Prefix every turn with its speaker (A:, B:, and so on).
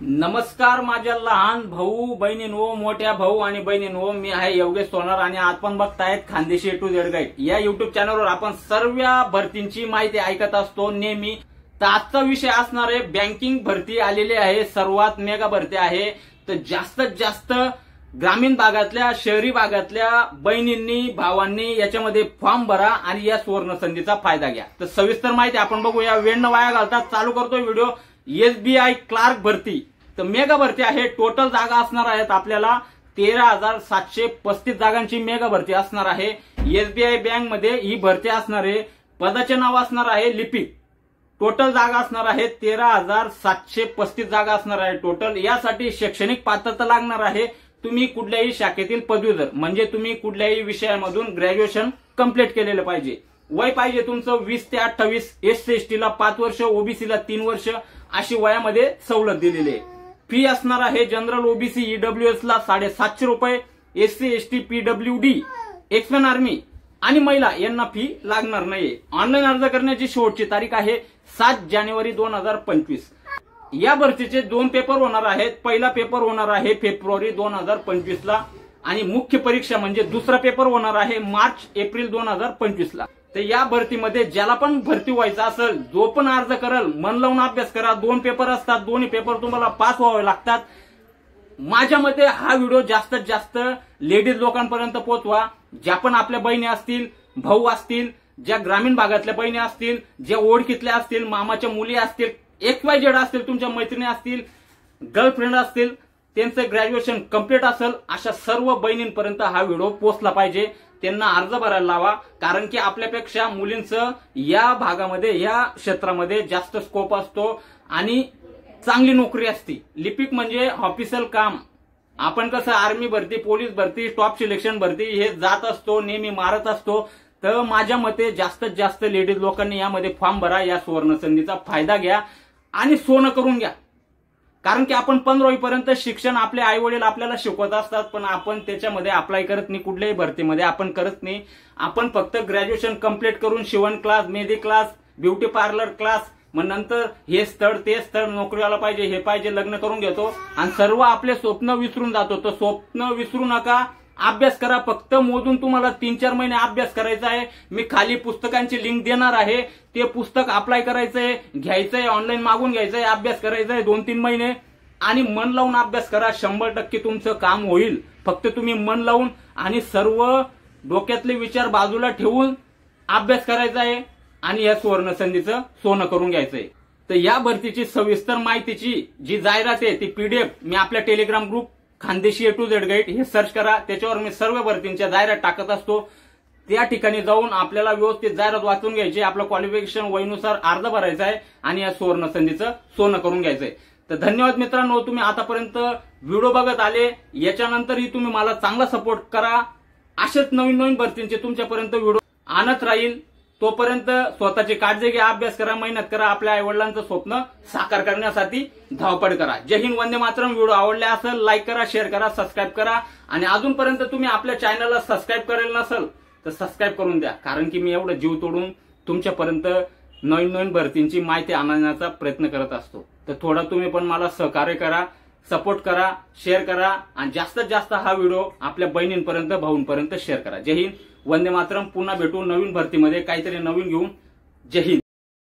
A: नमस्कार माझ्या लहान भाऊ बहिणींनो, मोठ्या भाऊ आणि बहिणींनो, मी आहे योगेश सोनार आणि आपण बघतायत Khandeshi A to Z guide या युट्यूब चॅनलवर आपण सर्व भरतींची माहिती ऐकत असतो नेहमी। तर आजचा विषय असणार आहे बँकिंग भरती आलेली आहे, सर्वात मेगा भरती आहे। तर जास्तीत जास्त ग्रामीण भागातल्या शहरी भागातल्या बहिणींनी भावांनी याच्यामध्ये फॉर्म भरा आणि या सुवर्ण संधीचा फायदा घ्या। तर सविस्तर माहिती आपण बघूया, वेळ न वाया घालता चालू करतोय व्हिडिओ। SBI क्लार्क भरती तर मेगा भरती आहे। टोटल जागा असणार आहेत आपल्याला 13,735 जागांची मेगा भरती असणार आहे। SBI बँक मध्ये ही भरती असणार आहे। पदाचे नाव असणार आहे लिपिक। टोटल जागा असणार आहे 13,735 जागा असणार आहे टोटल। यासाठी शैक्षणिक पात्रता लागणार आहे तुम्ही कुठल्याही शाखेतील पदवीधर, म्हणजे तुम्ही कुठल्याही विषयामधून ग्रॅज्युएशन कंप्लीट केलेलं पाहिजे। वय पाहिजे तुमचं 20 ते 28, SC ST ला 5 वर्ष, OBC ला 3 वर्ष अशी वयामध्ये सवलत दिलेली आहे। फी असणार आहे जनरल OBC EWS ला 750 रुपये, SC ST PWD X-Men army आणि महिला यांना फी लागणार नाहीये। ऑनलाईन अर्ज करण्याची शेवटची तारीख आहे 7 जानेवारी 2025। या भरतीचे 2 पेपर होणार आहेत। पहिला पेपर होणार आहे फेब्रुवारी 2025 ला आणि मुख्य परीक्षा म्हणजे दुसरा पेपर होणार आहे मार्च एप्रिल 2025 ला। तर या भरतीमध्ये ज्याला पण भरती व्हायचं असेल, जो पण अर्ज करेल, मन लावून अभ्यास करा। 2 पेपर असतात, दोन्ही पेपर तुम्हाला पास व्हावे लागतात। माझ्या मते हा व्हिडिओ जास्तीत जास्त लेडीज लोकांपर्यंत पोहोचवा। ज्या पण आपल्या बहिणी असतील, भाऊ असतील, ज्या ग्रामीण भागातल्या बहिणी असतील, ज्या ओळखीतल्या असतील, मामाच्या मुली असतील, XYZ असतील, तुमच्या मैत्रिणी असतील, गर्लफ्रेंड असतील, त्यांचं ग्रॅज्युएशन कंप्लीट असेल, अशा सर्व बहिणींपर्यंत हा व्हिडिओ पोहोचला पाहिजे। त्यांना अर्ज भरायला लावा, कारण की आपल्यापेक्षा मुलींचं या भागामध्ये, या क्षेत्रामध्ये जास्त स्कोप असतो आणि चांगली नोकरी असते। लिपिक म्हणजे ऑफिशियल काम। आपण कसं आर्मी भरती, पोलीस भरती, स्टॉप सिलेक्शन भरती हे जात असतो, नेहमी मारत असतो। तर माझ्या मते जास्तीत जास्त लेडीज लोकांनी यामध्ये फॉर्म भरा, या सुवर्ण संधीचा फायदा घ्या आणि सोनं करून घ्या। कारण की आपण 15वी पर्यंत शिक्षण आपले आई वडील आपल्याला शिकवत असतात, पण आपण त्याच्यामध्ये अप्लाय करत नाही, कुठल्याही भरतीमध्ये आपण करत नाही। आपण फक्त ग्रॅज्युएशन कंप्लीट करून शिवण class, mehndi class, beauty parlour class, मग नंतर हे स्थळ ते स्थळ, नोकरीवाला पाहिजे, हे पाहिजे, लग्न करून घेतो आणि सर्व आपले स्वप्न विसरून जातो। तर स्वप्न विसरू नका, अभ्यास करा। फक्त मोजून तुम्हाला 3-4 महिने अभ्यास करायचा आहे। मी खाली पुस्तकांची लिंक देणार आहे, ते पुस्तक अप्लाय करायचंय, घ्यायचंय, ऑनलाईन मागून घ्यायचंय, अभ्यास करायचा आहे 2-3 महिने आणि मन लावून अभ्यास करा। 100% तुमचं काम होईल। फक्त तुम्ही मन लावून आणि सर्व डोक्यातले विचार बाजूला ठेवून अभ्यास करायचा आहे आणि या सुवर्ण संधीचं सोनं करून घ्यायचंय। तर या भरतीची सविस्तर माहितीची जी जाहिरात आहे ती PDF मी आपल्या Telegram group Khandeshi A to Z guide हे सर्च करा, त्याच्यावर मी सर्व भरतींच्या जाहिरात टाकत असतो। त्या ठिकाणी जाऊन आपल्याला व्यवस्थित जाहिरात वाचून घ्यायची, आपलं क्वालिफिकेशन वयनुसार अर्ज भरायचा आहे आणि या सुवर्ण संधीचं सोनं करून घ्यायचंय। तर धन्यवाद मित्रांनो, तुम्ही आतापर्यंत व्हिडिओ बघत आले। याच्यानंतरही तुम्ही मला चांगला सपोर्ट करा। असेच नवीन नवीन भरतींचे तुमच्यापर्यंत व्हिडिओ आणत राहील। तोपर्यंत स्वतःची काळजी घ्या, अभ्यास करा, मेहनत करा, आपल्या आई वडिलांचं स्वप्न साकार करण्यासाठी धावपळ करा। जय हिंद, वंदे मातरम। व्हिडिओ आवडला असेल लाईक करा, शेअर करा, सबस्क्राईब करा आणि अजूनपर्यंत तुम्ही आपल्या चॅनलला सबस्क्राईब करेल नसेल तर सबस्क्राईब करून द्या, कारण की मी एवढं जीव तोडून तुमच्यापर्यंत नवीन नवीन भरतींची माहिती आणण्याचा प्रयत्न करत असतो। तर थोडा तुम्ही पण मला सहकार्य करा, सपोर्ट करा, शेअर करा आणि जास्तीत जास्त हा व्हिडिओ आपल्या बहिणींपर्यंत, भाऊंपर्यंत शेअर करा। जय हिंद, वंदे मातरम। पुन्हा भेटू नवीन भरतीमध्ये काहीतरी नवीन घेऊन। जय हिंद।